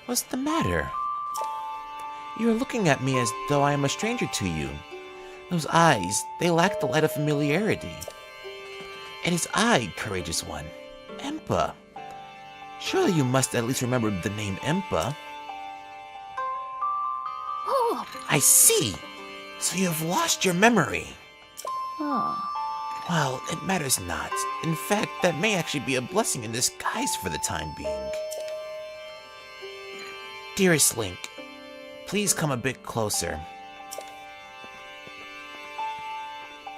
What's the matter? You are looking at me as though I am a stranger to you. Those eyes, they lack the light of familiarity. And his eye, courageous one. Impa. Surely you must at least remember the name Impa. Oh. I see. So you have lost your memory. Oh. Well, it matters not. In fact, that may actually be a blessing in disguise for the time being. Dearest Link, please come a bit closer.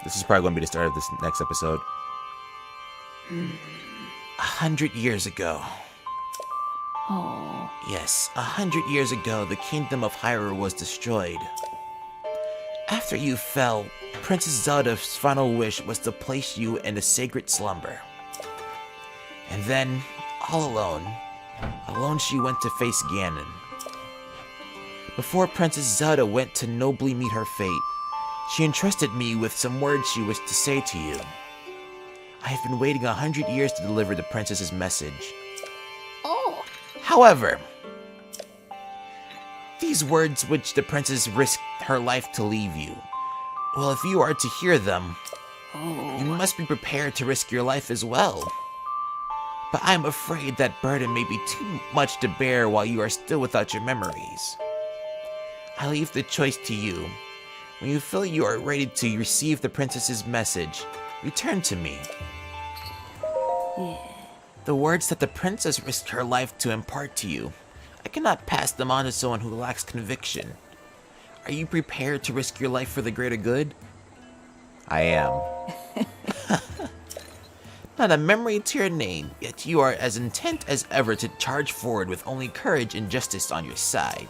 This is probably going to be the start of this next episode. 100 years ago. Oh. Yes, 100 years ago, the kingdom of Hyrule was destroyed. After you fell, Princess Zelda's final wish was to place you in a sacred slumber. And then, all alone she went to face Ganon. Before Princess Zelda went to nobly meet her fate, she entrusted me with some words she wished to say to you. I have been waiting 100 years to deliver the princess's message. Oh. However, these words which the princess risked her life to leave you, well, if you are to hear them, you must be prepared to risk your life as well. But I'm afraid that burden may be too much to bear while you are still without your memories. I leave the choice to you. When you feel you are ready to receive the princess's message, return to me. Yeah. The words that the princess risked her life to impart to you, I cannot pass them on to someone who lacks conviction. Are you prepared to risk your life for the greater good? I am. Not a memory to your name, yet you are as intent as ever to charge forward with only courage and justice on your side.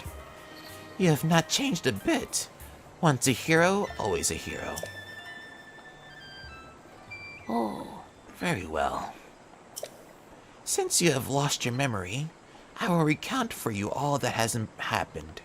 You have not changed a bit. Once a hero, always a hero. Oh. Very well. Since you have lost your memory, I will recount for you all that has happened.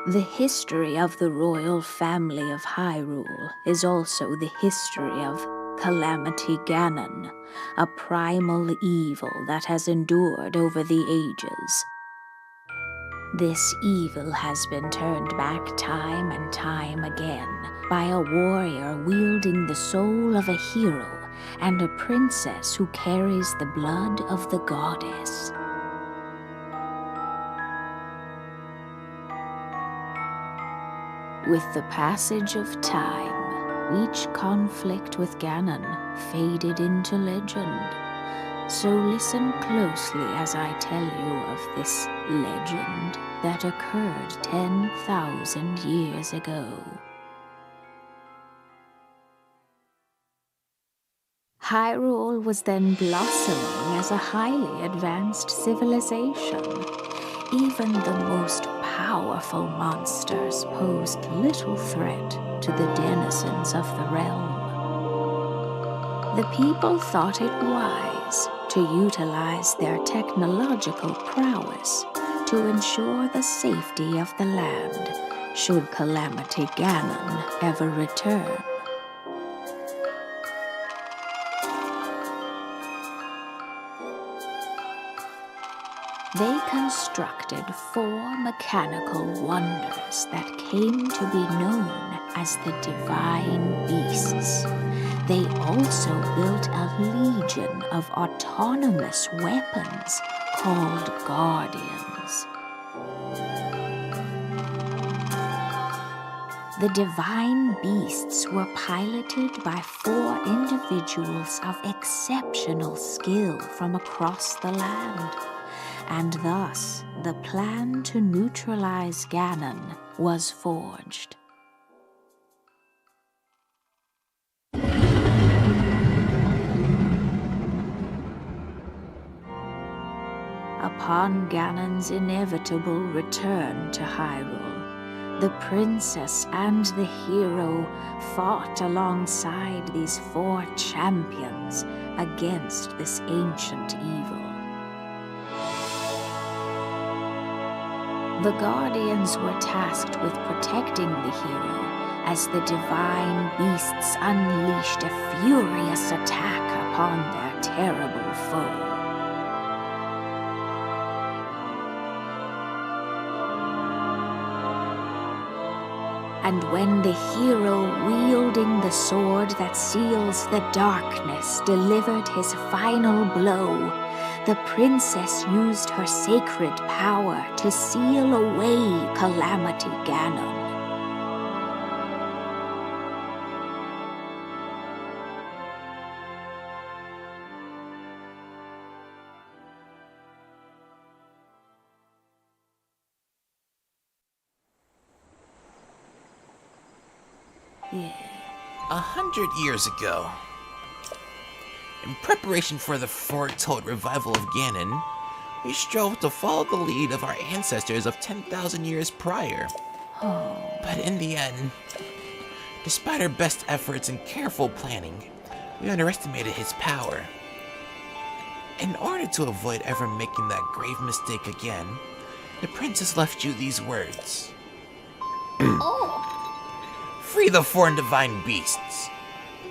The history of the royal family of Hyrule is also the history of Calamity Ganon, a primal evil that has endured over the ages. This evil has been turned back time and time again by a warrior wielding the soul of a hero and a princess who carries the blood of the goddess. With the passage of time, each conflict with Ganon faded into legend. So listen closely as I tell you of this legend that occurred 10,000 years ago. Hyrule was then blossoming as a highly advanced civilization. Even the most powerful monsters posed little threat to the denizens of the realm. The people thought it wise to utilize their technological prowess to ensure the safety of the land should Calamity Ganon ever return. They constructed 4 mechanical wonders that came to be known as the Divine Beasts. They also built a legion of autonomous weapons called Guardians. The Divine Beasts were piloted by 4 individuals of exceptional skill from across the land. And thus, the plan to neutralize Ganon was forged. Upon Ganon's inevitable return to Hyrule, the princess and the hero fought alongside these 4 champions against this ancient evil. The Guardians were tasked with protecting the hero as the divine beasts unleashed a furious attack upon their terrible foe. And when the hero wielding the sword that seals the darkness delivered his final blow, the princess used her sacred power to seal away Calamity Ganon. Yeah. 100 years ago, in preparation for the foretold revival of Ganon, we strove to follow the lead of our ancestors of 10,000 years prior. But in the end, despite our best efforts and careful planning, we underestimated his power. In order to avoid ever making that grave mistake again, the princess left you these words. Free the four divine beasts.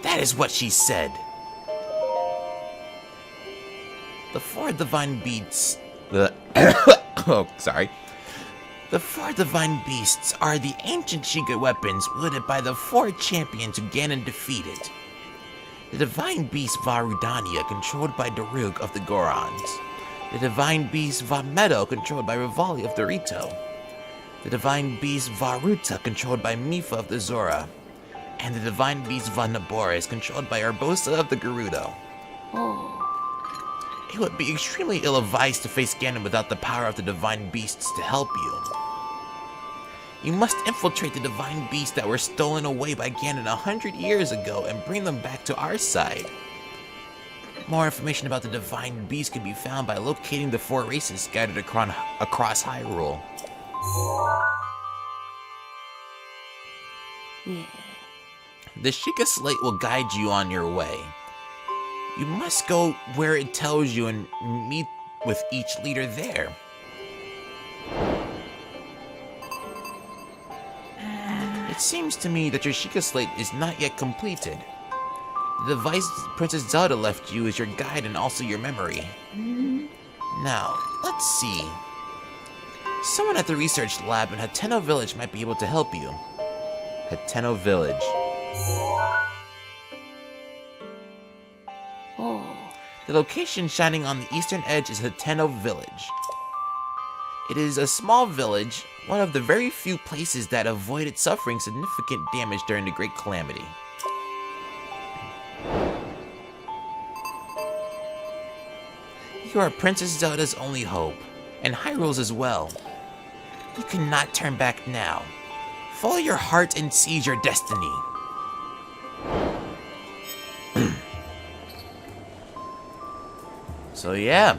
That is what she said. The four divine beasts... oh, sorry. The four divine beasts are the ancient Sheikah weapons wielded by the four champions who Ganon defeated. The divine beast Varudania, controlled by Daruk of the Gorons. The divine beast Vamedo, controlled by Rivali of Dorito. The divine beast Varuta, controlled by Mifa of the Zora. And the divine beast Vanaboris, controlled by Urbosa of the Gerudo. It would be extremely ill-advised to face Ganon without the power of the divine beasts to help you. You must infiltrate the divine beasts that were stolen away by Ganon 100 years ago and bring them back to our side. More information about the divine beasts can be found by locating the four races scattered across Hyrule. Yeah. The Sheikah Slate will guide you on your way. You must go where it tells you and meet with each leader there. It seems to me that your Sheikah Slate is not yet completed. The device Princess Zelda left you is your guide and also your memory. Now, let's see. Someone at the research lab in Hateno Village might be able to help you. Hateno Village. The location shining on the eastern edge is Hateno Village. It is a small village, one of the very few places that avoided suffering significant damage during the Great Calamity. You are Princess Zelda's only hope, and Hyrule's as well. You cannot turn back now. Follow your heart and seize your destiny. So yeah.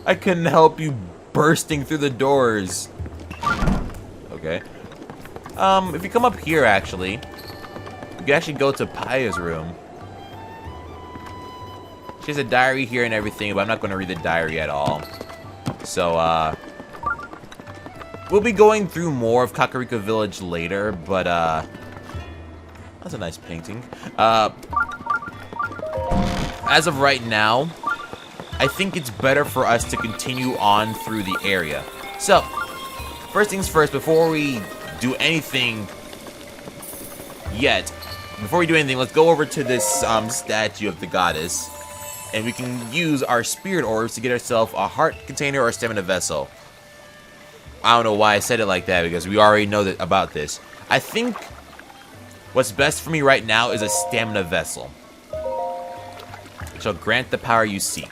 I couldn't help you bursting through the doors. Okay. If you come up here, actually, you can actually go to Paya's room. She has a diary here and everything, but I'm not going to read the diary at all. So, we'll be going through more of Kakariko Village later, but, that's a nice painting. As of right now, I think it's better for us to continue on through the area. So, first things first, before we do anything let's go over to this statue of the goddess, and we can use our spirit orbs to get ourselves a heart container or a stamina vessel. I don't know why I said it like that, because we already know about this. I think what's best for me right now is a stamina vessel. It shall grant the power you seek.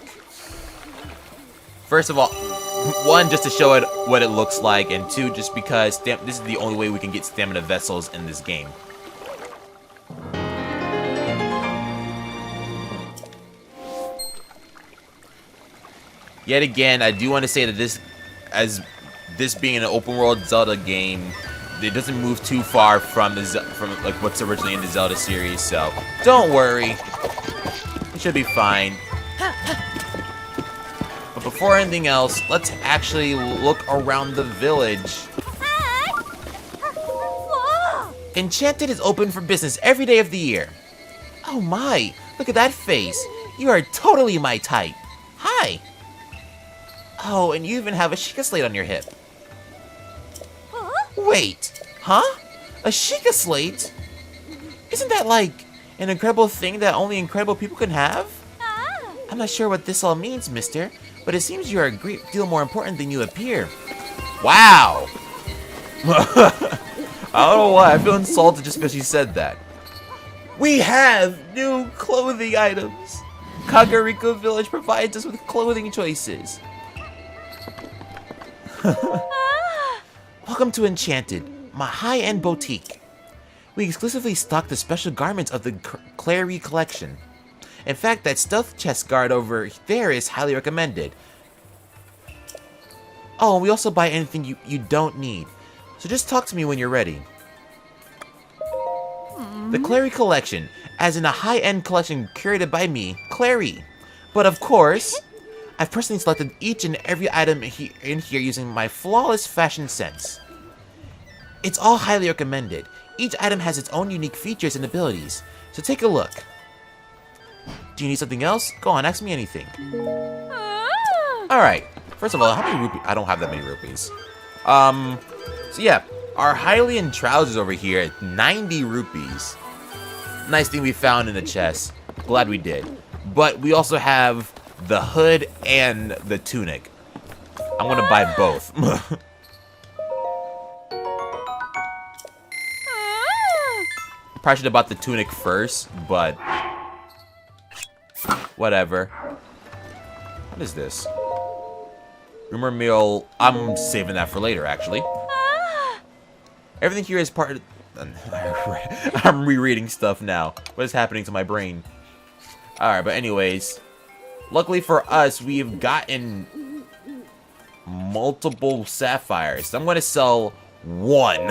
First of all, one, just to show it what it looks like, and two, just because this is the only way we can get stamina vessels in this game. Yet again, I do want to say that this being an open world Zelda game, it doesn't move too far from like what's originally in the Zelda series, so don't worry. It should be fine. But before anything else, let's actually look around the village. Enchanted is open for business every day of the year. Oh my, look at that face. You are totally my type. Hi. Oh, and you even have a Sheikah slate on your hip. Wait, huh? A Sheikah slate? Isn't that like an incredible thing that only incredible people can have? I'm not sure what this all means, mister, but it seems you are a great deal more important than you appear. Wow! I don't know why, I feel insulted just because you said that. We have new clothing items! Kakariko Village provides us with clothing choices. Welcome to Enchanted, my high-end boutique. We exclusively stock the special garments of the Clary collection. In fact, that stealth chest guard over there is highly recommended. Oh, and we also buy anything you don't need. So just talk to me when you're ready. The Clary collection, as in a high-end collection curated by me, Clary. But of course, I've personally selected each and every item in here using my flawless fashion sense. It's all highly recommended. Each item has its own unique features and abilities, so take a look. Do you need something else? Go on, ask me anything. Alright, first of all, how many rupees? I don't have that many rupees. So yeah, our Hylian trousers over here at 90 rupees. Nice thing we found in the chest. Glad we did. But we also have the hood and the tunic. I'm gonna buy both. Probably should have bought the tunic first, but whatever. What is this? Rumor mill. I'm saving that for later, actually. Everything here is part of... I'm rereading stuff now. What is happening to my brain? Alright, but anyways. Luckily for us, we've gotten multiple sapphires. So I'm going to sell one.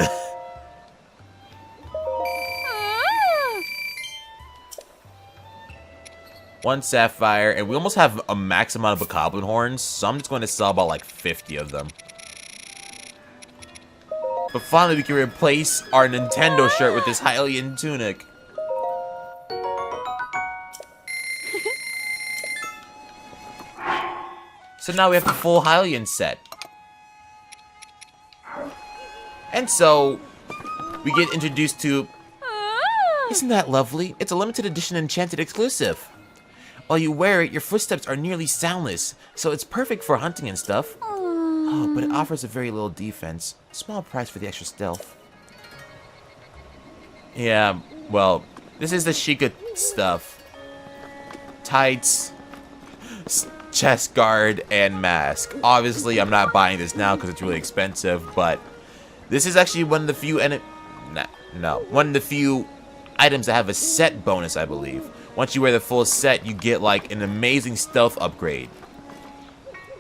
One sapphire, and we almost have a max amount of bokoblin horns, so I'm just going to sell about like 50 of them. But finally, we can replace our Nintendo shirt with this Hylian tunic. So now we have the full Hylian set. And so, we get introduced to... Isn't that lovely? It's a limited edition Enchanted exclusive. While you wear it, your footsteps are nearly soundless, so it's perfect for hunting and stuff. Oh, but it offers a very little defense. Small price for the extra stealth. Yeah, well, this is the Sheikah stuff. Tights, chest guard, and mask. Obviously, I'm not buying this now because it's really expensive, but this is actually one of the few one of the few items that have a set bonus, I believe. Once you wear the full set, you get like an amazing stealth upgrade.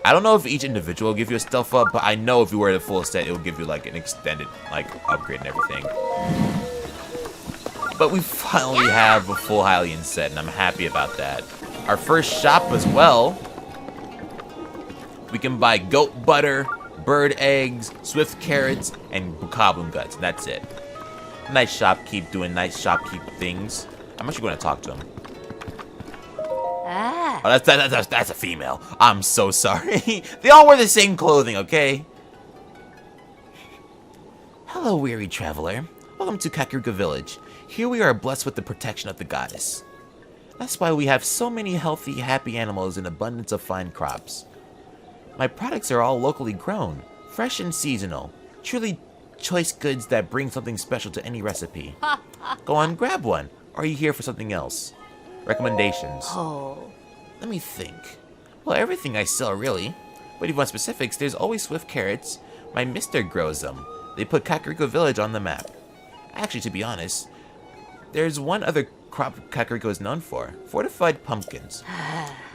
I don't know if each individual will give you a stealth up, but I know if you wear the full set, it will give you like an extended like upgrade and everything. But we finally have a full Hylian set, and I'm happy about that. Our first shop as well. We can buy goat butter, bird eggs, swift carrots, and bokoblin guts, and that's it. Nice shopkeep doing nice shopkeep things. I'm actually going to talk to him. Oh, that's a female. I'm so sorry. They all wear the same clothing, okay? Hello, weary traveler. Welcome to Kakariko Village. Here we are blessed with the protection of the goddess. That's why we have so many healthy, happy animals and abundance of fine crops. My products are all locally grown, fresh and seasonal. Truly choice goods that bring something special to any recipe. Go on, grab one. Or are you here for something else? Recommendations. Oh. Let me think. Well, everything I sell, really. But if you want specifics, there's always swift carrots. My mister grows them. They put Kakariko Village on the map. Actually, to be honest, there's one other crop Kakariko is known for. Fortified pumpkins.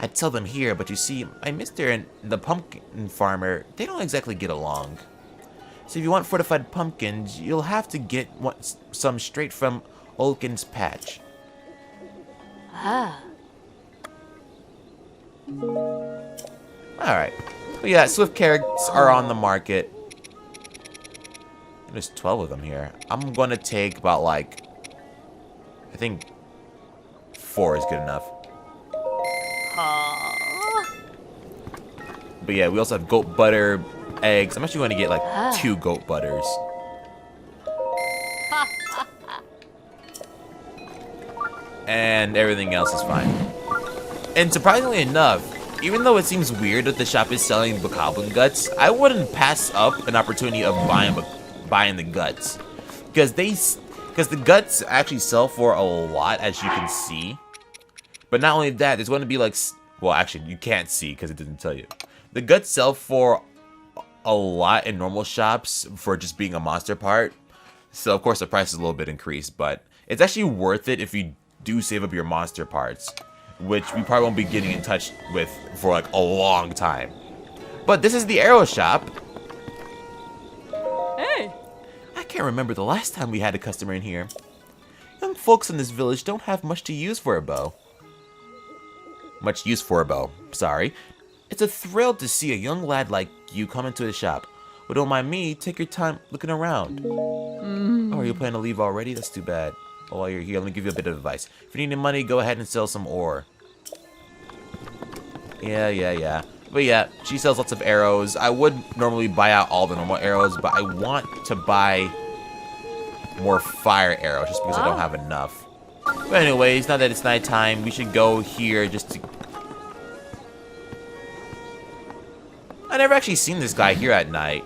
I'd sell them here, but you see, my mister and the pumpkin farmer, they don't exactly get along. So if you want fortified pumpkins, you'll have to get some straight from Olkin's patch. Alright. But yeah, Swift carrots are on the market. There's 12 of them here. I'm gonna take about like, I think 4 is good enough. But yeah, we also have goat butter, eggs. I'm actually going to get like 2 goat butters. And everything else is fine. And surprisingly enough, even though it seems weird that the shop is selling bokoblin guts, I wouldn't pass up an opportunity of buying the guts. Because the guts actually sell for a lot, as you can see. But not only that, there's going to be like, well, actually, you can't see because it didn't tell you. The guts sell for a lot in normal shops for just being a monster part. So, of course, the price is a little bit increased, but it's actually worth it if you do save up your monster parts, which we probably won't be getting in touch with for like a long time. But this is the arrow shop. Hey! I can't remember the last time we had a customer in here. Young folks in this village don't have much to use for a bow. Sorry. It's a thrill to see a young lad like you come into the shop. But don't mind me, take your time looking around. Oh, are you planning to leave already? That's too bad. Oh, while you're here, let me give you a bit of advice. If you need any money, go ahead and sell some ore. Yeah. But yeah, she sells lots of arrows. I would normally buy out all the normal arrows, but I want to buy more fire arrows just because I don't have enough. But anyways, now that it's nighttime, we should go here just to... I never actually seen this guy here at night.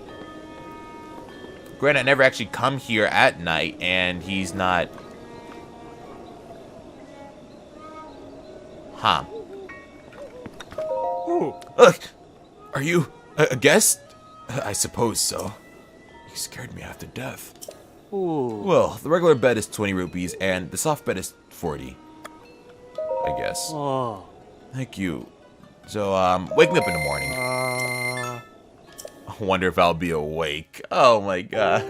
Granted, I never actually come here at night, and he's not... Huh. Look! Are you a guest? I suppose so. You scared me half to death. Ooh. Well, the regular bed is 20 rupees, and the soft bed is 40. I guess. Oh. Thank you. So, wake me up in the morning. I wonder if I'll be awake. Oh my god.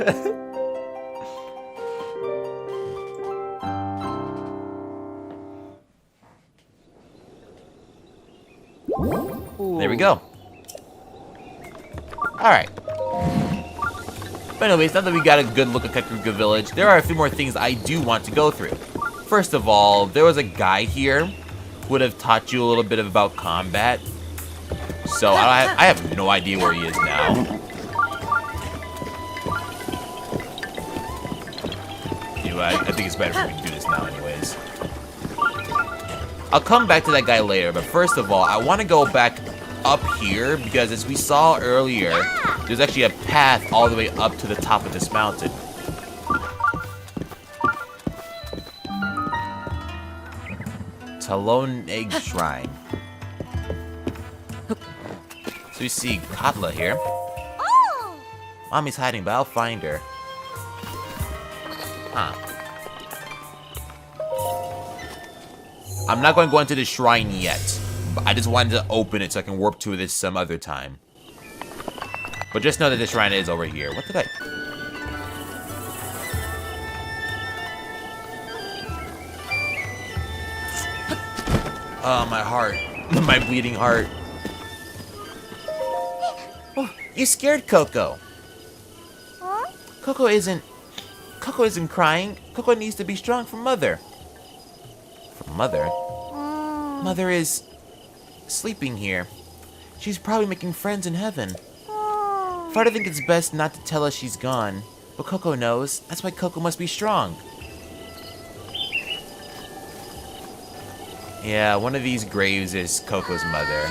There we go. Alright. But anyways, now that we got a good look at Kekuruka Village, there are a few more things I do want to go through. First of all, there was a guy here who would have taught you a little bit about combat. So I have no idea where he is now. Anyway, I think it's better for me to do this now anyways. I'll come back to that guy later, but first of all, I want to go back up here because as we saw earlier, there's actually a path all the way up to the top of this mountain. Talon Egg Shrine. So you see Katla here. Mommy's hiding, but I'll find her. Huh. I'm not going to go into the shrine yet. But I just wanted to open it so I can warp to this some other time. But just know that the shrine is over here. What did I... Oh, my heart. My bleeding heart. Oh, you scared Coco. Coco isn't crying. Coco needs to be strong for Mother. For Mother? Mother is sleeping here. She's probably making friends in heaven. Father thinks it's best not to tell us she's gone. But Coco knows. That's why Coco must be strong. Yeah, one of these graves is Coco's mother.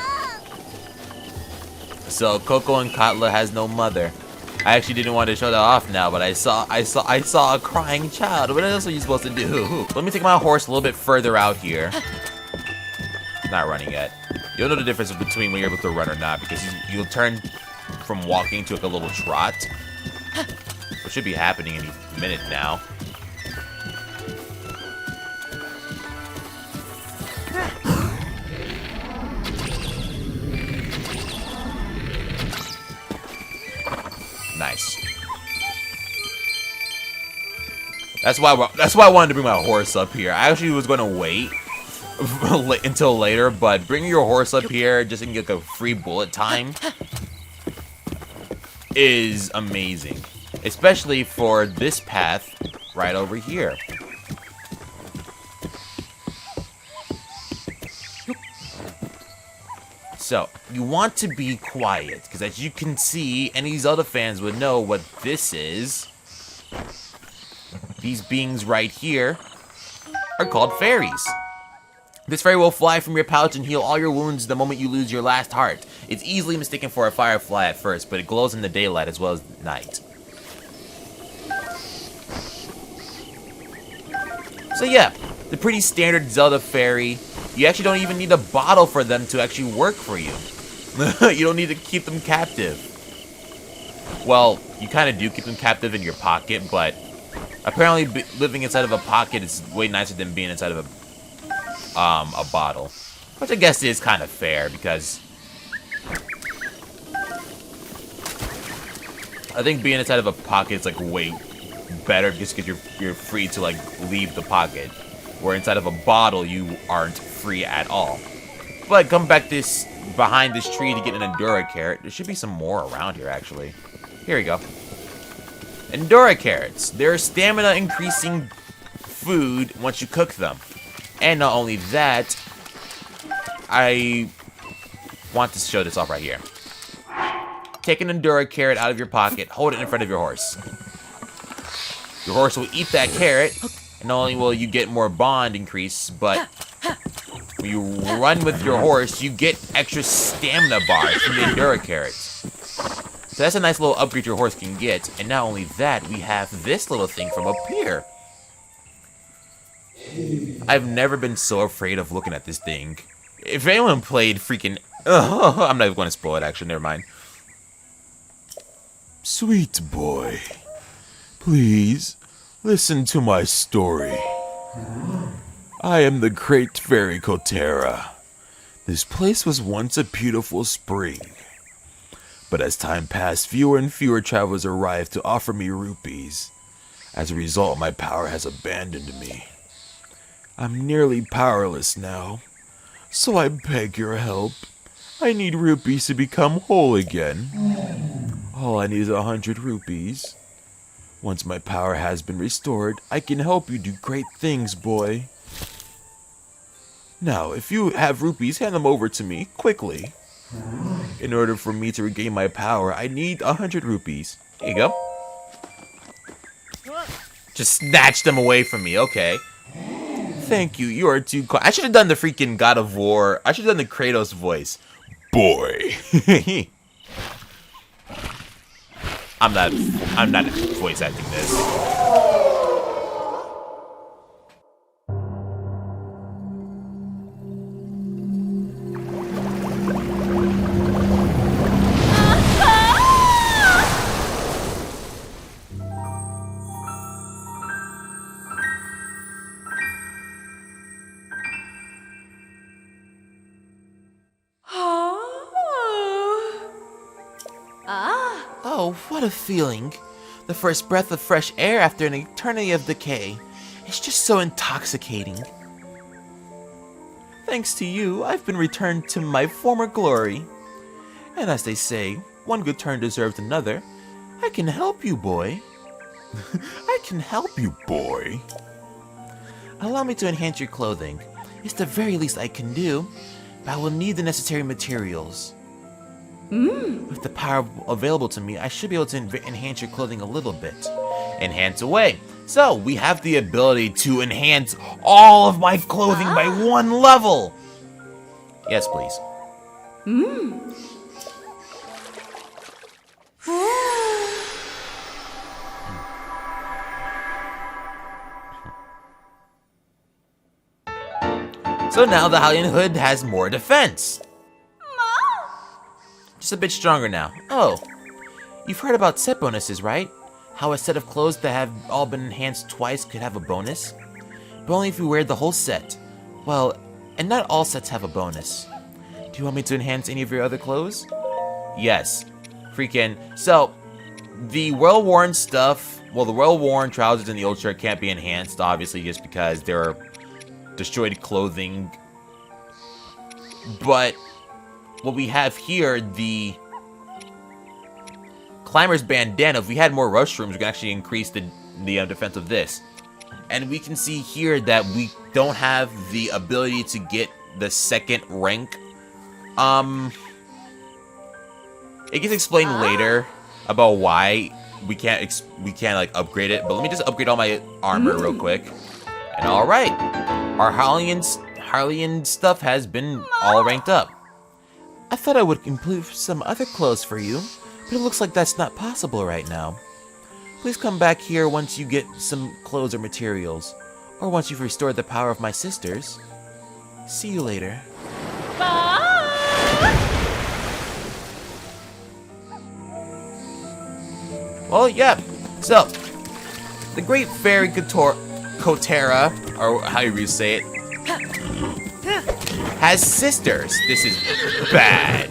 So Coco and Katla has no mother. I actually didn't want to show that off now, but I saw a crying child. What else are you supposed to do? Let me take my horse a little bit further out here. Not running yet. You'll know the difference between when you're able to run or not, because you'll turn from walking to like a little trot. Which should be happening any minute now. Nice. That's why I wanted to bring my horse up here. I actually was going to wait until later, but bringing your horse up here just to get like a free bullet time is amazing. Especially for this path right over here. So, you want to be quiet, because as you can see, any Zelda fans would know what this is. These beings right here are called fairies. This fairy will fly from your pouch and heal all your wounds the moment you lose your last heart. It's easily mistaken for a firefly at first, but it glows in the daylight as well as night. So yeah, the pretty standard Zelda fairy. You actually don't even need a bottle for them to actually work for you. You don't need to keep them captive. Well, you kind of do keep them captive in your pocket, but apparently living inside of a pocket is way nicer than being inside of a bottle. Which I guess is kind of fair, because I think being inside of a pocket is like way better just because you're free to like leave the pocket. Where inside of a bottle you aren't free at all. But come back behind this tree to get an Endura carrot. There should be some more around here actually. Here we go. Endura carrots. They're stamina increasing food once you cook them. And not only that, I want to show this off right here. Take an Endura carrot out of your pocket, hold it in front of your horse. Your horse will eat that carrot, and not only will you get more bond increase, but when you run with your horse, you get extra stamina bars from the Endura carrots. So that's a nice little upgrade your horse can get. And not only that, we have this little thing from up here. I've never been so afraid of looking at this thing. If anyone played freaking... I'm not even going to spoil it, actually. Never mind. Sweet boy, please listen to my story. I am the great fairy Kotera. This place was once a beautiful spring. But as time passed, fewer and fewer travelers arrived to offer me rupees. As a result, my power has abandoned me. I'm nearly powerless now, so I beg your help. I need rupees to become whole again. All I need is 100 rupees. Once my power has been restored, I can help you do great things, boy. Now, if you have rupees, hand them over to me, quickly. In order for me to regain my power, I need 100 rupees. Here you go. Just snatch them away from me, okay. Thank you, you are too quiet. I should have done the freaking God of War. I should have done the Kratos voice. Boy. I'm not voice acting this. Oh, what a feeling. The first breath of fresh air after an eternity of decay. It's just so intoxicating. Thanks to you, I've been returned to my former glory. And as they say, one good turn deserves another. I can help you, boy. I can help you, boy. Allow me to enhance your clothing. It's the very least I can do, but I will need the necessary materials. With the power available to me, I should be able to enhance your clothing a little bit. Enhance away. So, we have the ability to enhance all of my clothing by one level. Yes, please. So now the Hylian Hood has more defense. Just a bit stronger now. Oh, you've heard about set bonuses, right? How a set of clothes that have all been enhanced twice could have a bonus? But only if you wear the whole set. Well, and not all sets have a bonus. Do you want me to enhance any of your other clothes? Yes. Freaking. So, the well-worn stuff, well, the well-worn trousers and the old shirt can't be enhanced, obviously, just because they're destroyed clothing But what we have here, the Climber's Bandana, if we had more rush rooms, we can actually increase the defense of this. And we can see here that we don't have the ability to get the second rank. It gets explained later about why we can't like upgrade it. But let me just upgrade all my armor real quick. And all right, our Harleyan stuff has been all ranked up. I thought I would include some other clothes for you, but it looks like that's not possible right now. Please come back here once you get some clothes or materials, or once you've restored the power of my sisters. See you later. Well, yeah. So, the Great Fairy Kotera, or how you say it, has sisters. This is bad.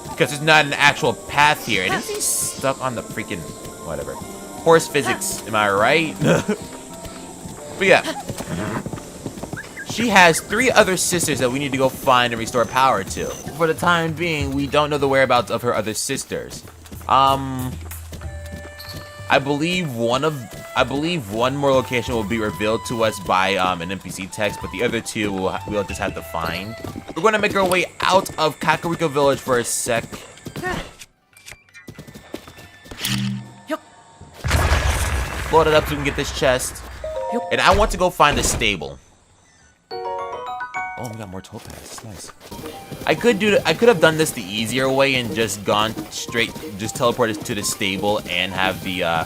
Because there's not an actual path here. And he's stuck on the freaking... whatever. Horse physics, am I right? But yeah. She has 3 other sisters that we need to go find and restore power to. For the time being, we don't know the whereabouts of her other sisters. I believe one more location will be revealed to us by an NPC text, but the other 2 we'll just have to find. We're going to make our way out of Kakariko Village for a sec. Load it up so we can get this chest. And I want to go find the stable. Oh, we got more topaz. Nice. I could have done this the easier way and just gone straight, just teleported to the stable and have the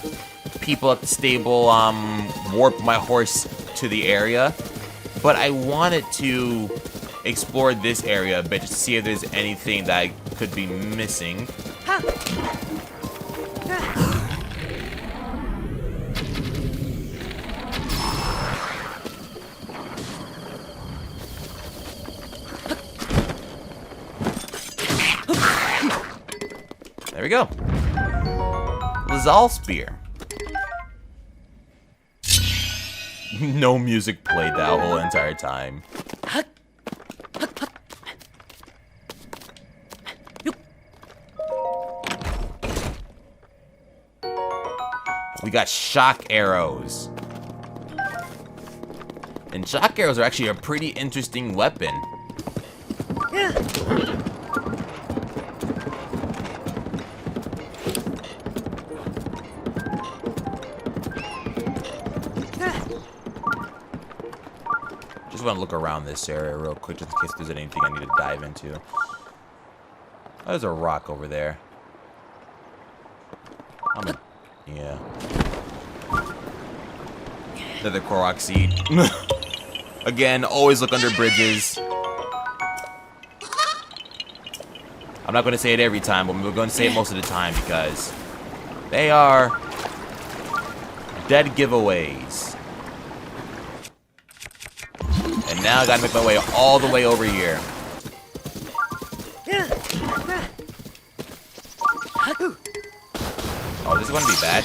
people at the stable warp my horse to the area. But I wanted to explore this area a bit just to see if there's anything that I could be missing. There we go. Lazal Spear. No music played that whole entire time. We got shock arrows. And shock arrows are actually a pretty interesting weapon. Just want to look around this area real quick just in case there's anything I need to dive into. Oh, there's a rock over there. Yeah. Another Korok seed. Again, always look under bridges. I'm not going to say it every time, but we're going to say it most of the time because they are dead giveaways. And now I got to make my way all the way over here. Oh, this is going to be bad.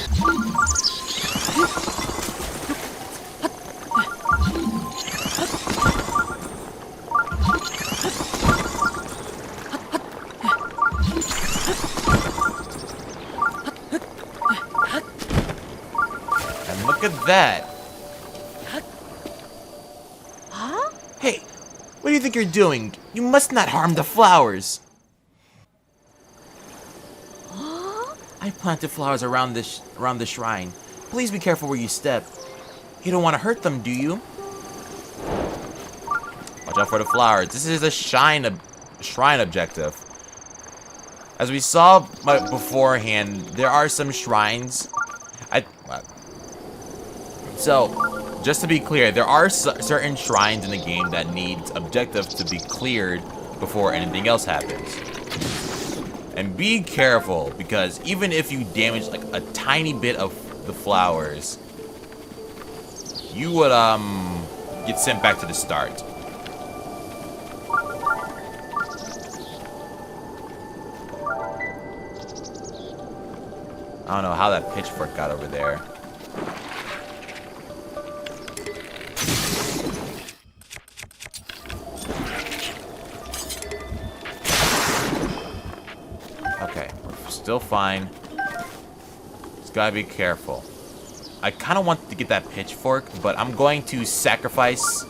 And look at that. Huh? Hey, what do you think you're doing? You must not harm the flowers. I planted flowers around the shrine. Please be careful where you step. You don't want to hurt them, do you? Watch out for the flowers. This is a shrine objective. As we saw beforehand, there are some shrines. So, just to be clear, there are certain shrines in the game that need objectives to be cleared before anything else happens. And be careful, because even if you damage like a tiny bit of the flowers, you would get sent back to the start. I don't know how that pitchfork got over there. still fine. Just gotta be careful. I kind of want to get that pitchfork, but I'm going to sacrifice...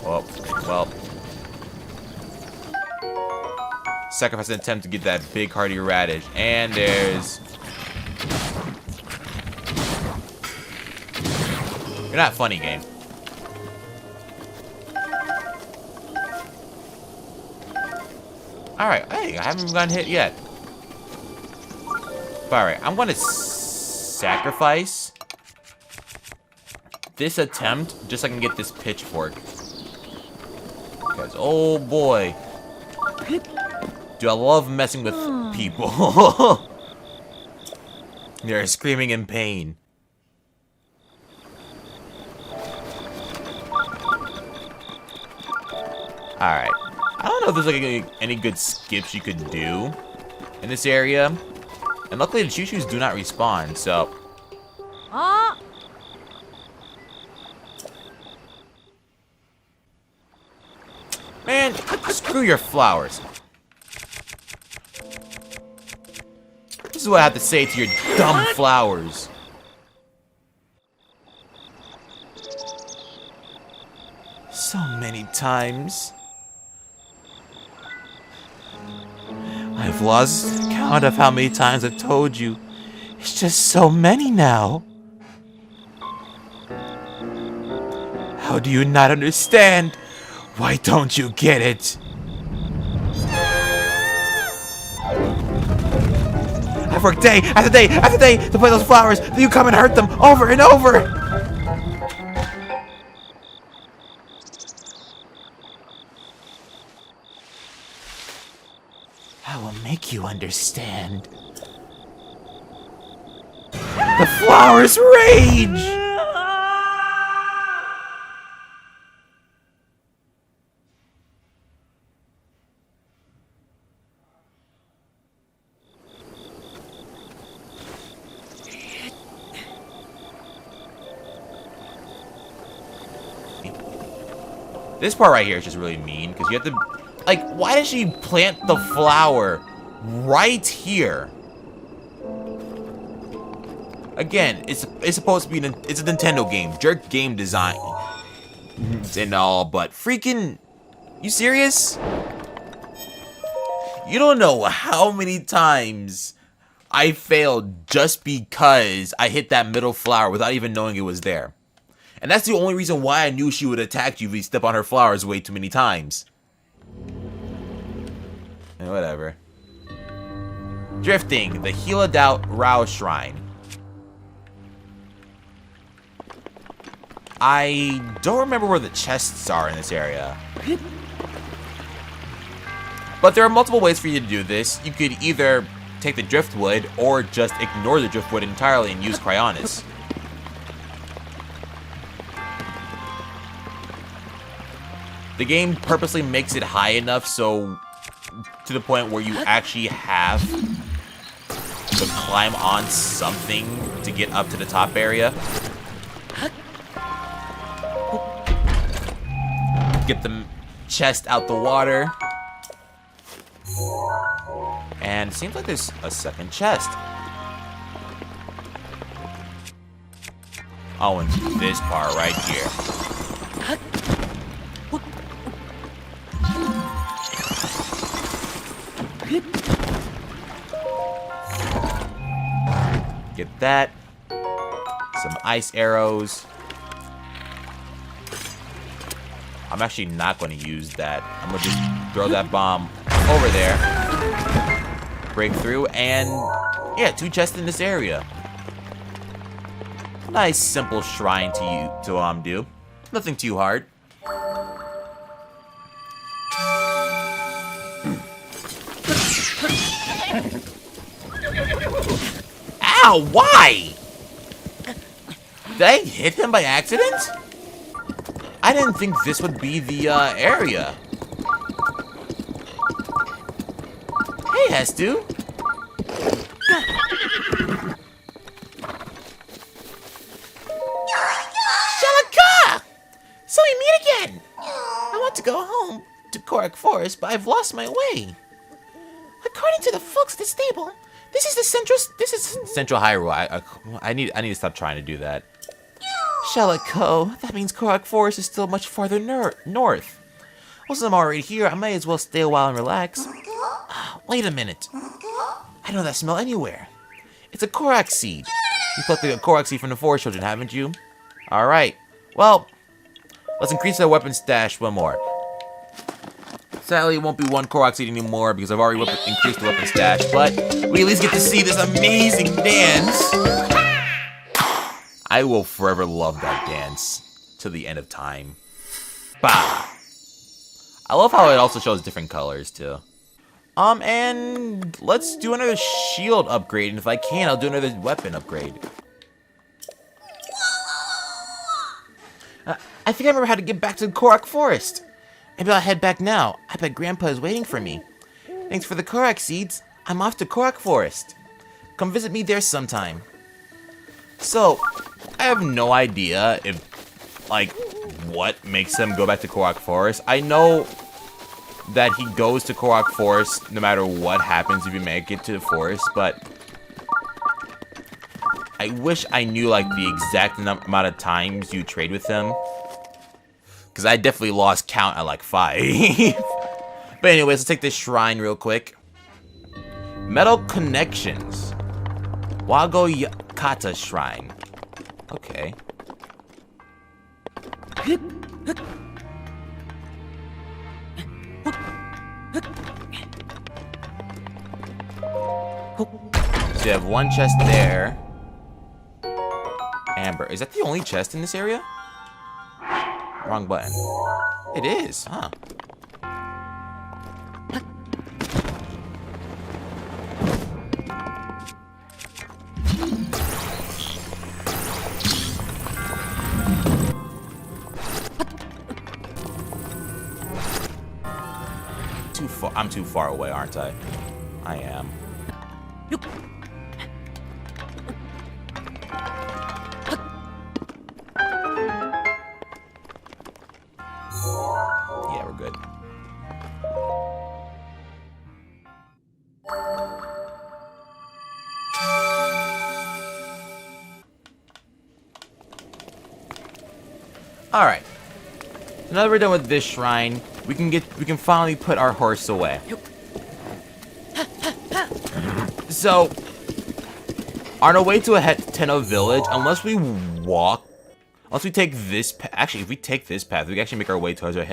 Well. Sacrifice an attempt to get that big hearty radish. And there's... You're not funny, game. Alright, hey, I haven't gotten hit yet. Alright, I'm gonna sacrifice this attempt just so I can get this pitchfork. Because, oh boy. Dude, I love messing with people. They're screaming in pain. Alright. I don't know if there's like any good skips you could do in this area. And luckily the choo-choos do not respawn, so... Man, screw your flowers. This is what I have to say to your dumb flowers. So many times. I've lost count of how many times I've told you. It's just so many now. How do you not understand? Why don't you get it? I've worked day after day after day to plant those flowers. Then you come and hurt them over and over. I will make you understand. The flowers rage! This part right here is just really mean, because you have to... Like, why did she plant the flower right here? Again, it's supposed to be... It's a Nintendo game. Jerk game design. And all, but freaking... You serious? You don't know how many times I failed just because I hit that middle flower without even knowing it was there. And that's the only reason why I knew she would attack you if you step on her flowers way too many times. Whatever. Drifting, the Heladao Rao Shrine. I don't remember where the chests are in this area. But there are multiple ways for you to do this. You could either take the driftwood or just ignore the driftwood entirely and use Cryonis. The game purposely makes it high enough so to the point where you actually have to climb on something to get up to the top area. Get the chest out the water. And it seems like there's a second chest. Oh, and this part right here. Get that. Some ice arrows. I'm actually not going to use that. I'm going to just throw that bomb over there. Break through, and yeah, 2 chests in this area. Nice, simple shrine to do. Nothing too hard. Ow, why? Did I hit him by accident? I didn't think this would be the area. Hey, Hestu. Shalaka! So we meet again. I want to go home to Korak Forest, but I've lost my way. I According to the folks at the stable, this is Central Hyrule. I need to stop trying to do that. Shellico, that means Korok Forest is still much farther north. Well, since I'm already here, I may as well stay a while and relax. Wait a minute. I know that smell anywhere. It's a Korok seed. You collected a Korok seed from the Forest Children, haven't you? Alright. Well, let's increase our weapon stash one more. Sadly, it won't be one Korok seed anymore because I've already increased the weapon stash, but we at least get to see this amazing dance. I will forever love that dance to the end of time. Bah! I love how it also shows different colors, too. And let's do another shield upgrade, and if I can, I'll do another weapon upgrade. I think I remember how to get back to the Korok Forest. Maybe I'll head back now. I bet Grandpa is waiting for me. Thanks for the Korok seeds. I'm off to Korok Forest. Come visit me there sometime. So, I have no idea if, like, what makes him go back to Korok Forest. I know that he goes to Korok Forest no matter what happens if you make it to the forest, but I wish I knew, like, the exact amount of times you trade with him. Because I definitely lost count at, like, 5. But anyways, let's take this shrine real quick. Metal Connections. Wago Yakata Shrine. Okay. So you have one chest there. Amber. Is that the only chest in this area? Wrong button. It is, huh? I'm too far away, aren't I? I am. Yeah, we're good. All right. Now that we're done with this shrine, we can finally put our horse away. So, on our way to Tenno Village, unless we take this path, actually, if we take this path, we can actually make our way towards our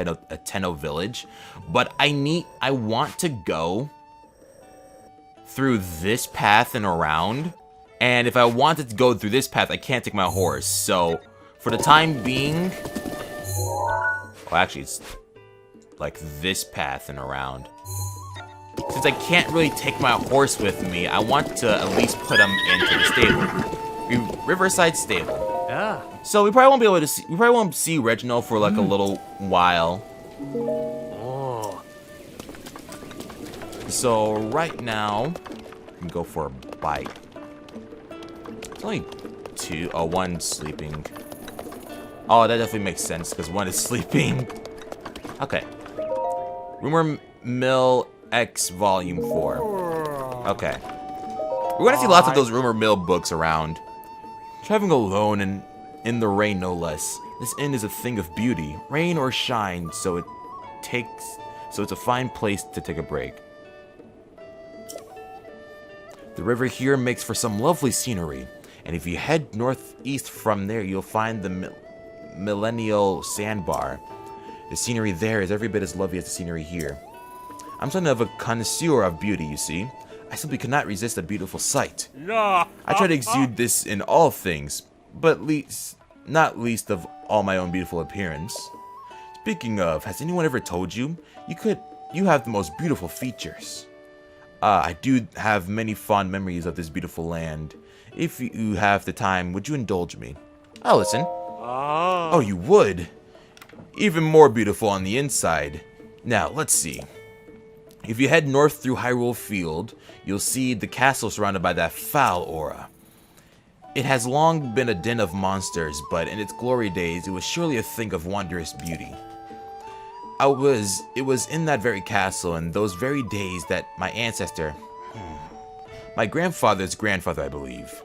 Tenno Village. But I want to go through this path and around. And if I wanted to go through this path, I can't take my horse. So, for the time being, well, actually, it's like this path and around. Since I can't really take my horse with me, I want to at least put him into the stable. Riverside Stable. Yeah. So we probably won't be able to see. We probably won't see Reginald for like a little while. Oh. So right now, we can go for a bite. It's only two. Oh, one's sleeping. Oh, that definitely makes sense because one is sleeping. Okay. Rumor Mill X Volume 4. Okay. We're gonna see lots of those Rumor Mill books around. Traveling alone and in the rain, no less. This inn is a thing of beauty, rain or shine, so it's a fine place to take a break. The river here makes for some lovely scenery, and if you head northeast from there, you'll find the Millennial Sandbar. The scenery there is every bit as lovely as the scenery here. I'm something of a connoisseur of beauty, you see. I simply cannot resist a beautiful sight. I try to exude this in all things, but not least of all my own beautiful appearance. Speaking of, has anyone ever told you you have the most beautiful features? I do have many fond memories of this beautiful land. If you have the time, would you indulge me? I'll listen. Oh, you would? Even more beautiful on the inside. Now, let's see. If you head north through Hyrule Field, you'll see the castle surrounded by that foul aura. It has long been a den of monsters, but in its glory days, it was surely a thing of wondrous beauty. It was in that very castle and those very days that my ancestor, my grandfather's grandfather, I believe.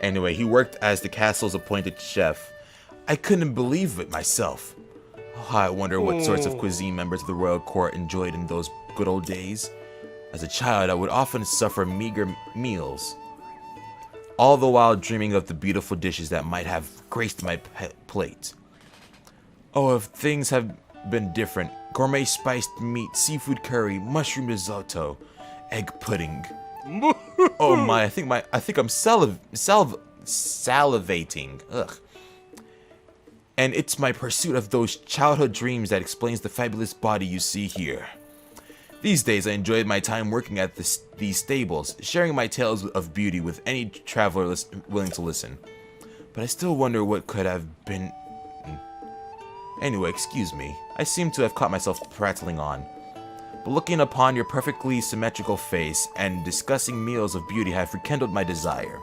Anyway, he worked as the castle's appointed chef. I couldn't believe it myself. Oh, I wonder what sorts of cuisine members of the royal court enjoyed in those good old days. As a child, I would often suffer meager meals, all the while dreaming of the beautiful dishes that might have graced my plate. Oh, if things have been different. Gourmet spiced meat, seafood curry, mushroom risotto, egg pudding. Oh my, I think I'm salivating. Ugh. And it's my pursuit of those childhood dreams that explains the fabulous body you see here. These days, I enjoyed my time working at these stables, sharing my tales of beauty with any traveler willing to listen. But I still wonder what could have been. Anyway, excuse me. I seem to have caught myself prattling on. But looking upon your perfectly symmetrical face and discussing meals of beauty have rekindled my desire.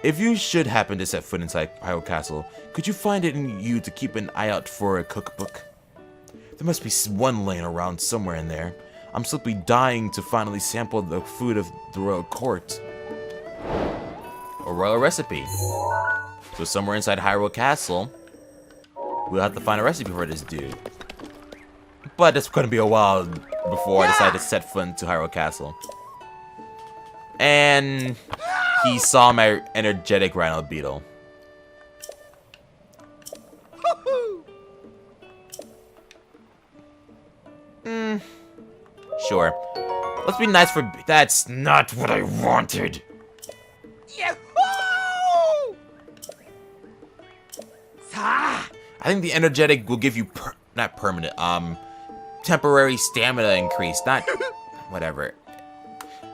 If you should happen to set foot inside Hyrule Castle, could you find it in you to keep an eye out for a cookbook? There must be one laying around somewhere in there. I'm simply dying to finally sample the food of the royal court. A royal recipe. So somewhere inside Hyrule Castle, we'll have to find a recipe for this dude. But it's gonna be a while before I decide to set foot into Hyrule Castle. And he saw my energetic Rhino Beetle. Sure. Let's be nice for. That's not what I wanted. I think the energetic will give you not permanent, temporary stamina increase. Not whatever.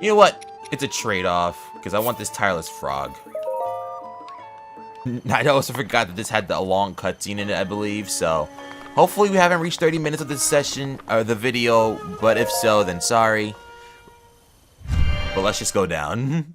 You know what? It's a trade-off because I want this tireless frog. I also forgot that this had the long cutscene in it, I believe. So, hopefully we haven't reached 30 minutes of this session or the video. But if so, then sorry. But let's just go down.